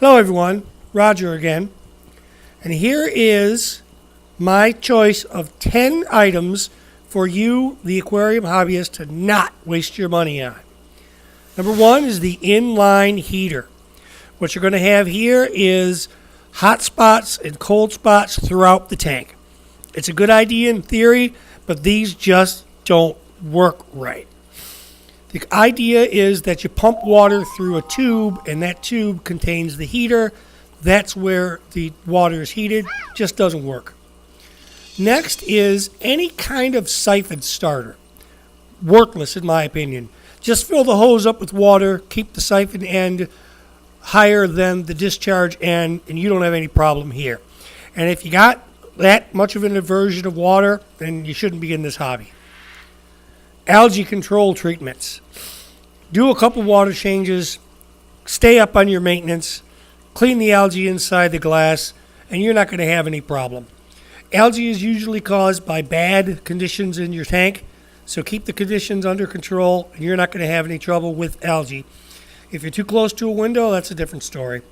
Hello everyone, Roger again. And here is my choice of 10 items for you, the aquarium hobbyist, to not waste your money on. Number one is the inline heater. What you're going to have here is hot spots and cold spots throughout the tank. It's a good idea in theory, but these just don't work right. The idea is that you pump water through a tube, and that tube contains the heater. That's where the water is heated. Just doesn't work. Next is any kind of siphon starter. Worthless, in my opinion. Just fill the hose up with water, keep the siphon end higher than the discharge end, and you don't have any problem here. And if you got that much of an aversion of water, then you shouldn't be in this hobby. Algae control treatments. Do a couple water changes, stay up on your maintenance, clean the algae inside the glass, and you're not going to have any problem. Algae is usually caused by bad conditions in your tank, so keep the conditions under control, and you're not going to have any trouble with algae. If you're too close to a window, that's a different story.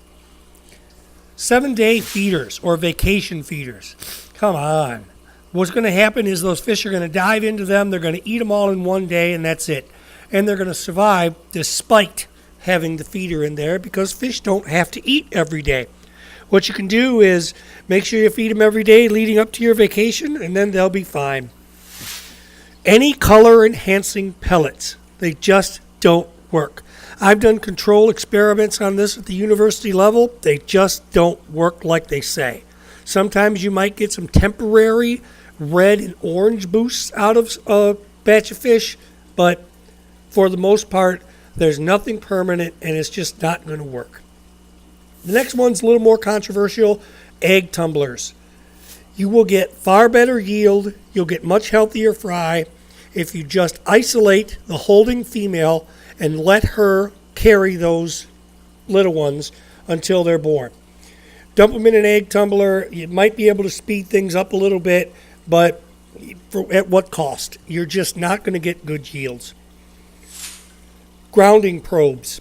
7-day feeders or vacation feeders. Come on. What's going to happen is those fish are going to dive into them, they're going to eat them all in one day, and that's it. And they're going to survive despite having the feeder in there because fish don't have to eat every day. What you can do is make sure you feed them every day leading up to your vacation, and then they'll be fine. Any color-enhancing pellets, they just don't work. I've done control experiments on this at the university level. They just don't work like they say. Sometimes you might get some temporary red and orange boosts out of a batch of fish, but for the most part, there's nothing permanent, and it's just not going to work. The next one's a little more controversial, egg tumblers. You will get far better yield, you'll get much healthier fry if you just isolate the holding female and let her carry those little ones until they're born. Dump them in an egg tumbler. You might be able to speed things up a little bit, but at what cost? You're just not going to get good yields. Grounding probes.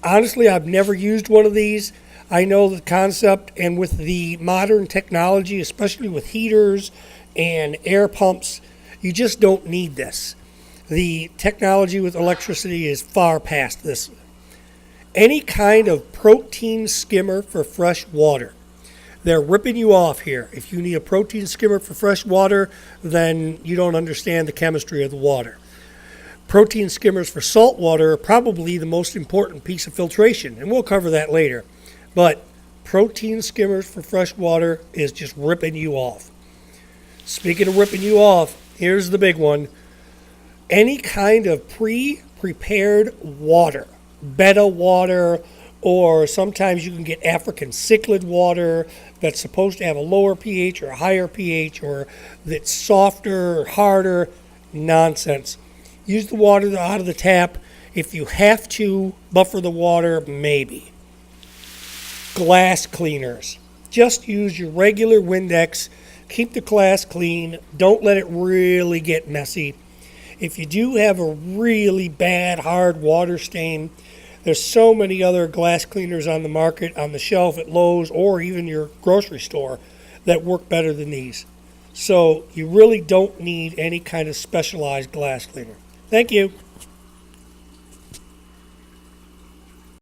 Honestly, I've never used one of these. I know the concept, and with the modern technology, especially with heaters and air pumps, you just don't need this. The technology with electricity is far past this. Any kind of protein skimmer for fresh water. They're ripping you off here. If you need a protein skimmer for fresh water, then you don't understand the chemistry of the water. Protein skimmers for salt water are probably the most important piece of filtration, and we'll cover that later. But protein skimmers for fresh water is just ripping you off. Speaking of ripping you off, here's the big one. Any kind of pre-prepared water, betta water, or sometimes you can get African cichlid water that's supposed to have a lower pH or a higher pH, or that's softer or harder. Nonsense. Use the water out of the tap. If you have to buffer the water, maybe. Glass cleaners. Just use your regular Windex. Keep the glass clean. Don't let it really get messy. If you do have a really bad, hard water stain, there's so many other glass cleaners on the market, on the shelf at Lowe's, or even your grocery store that work better than these. So you really don't need any kind of specialized glass cleaner. Thank you.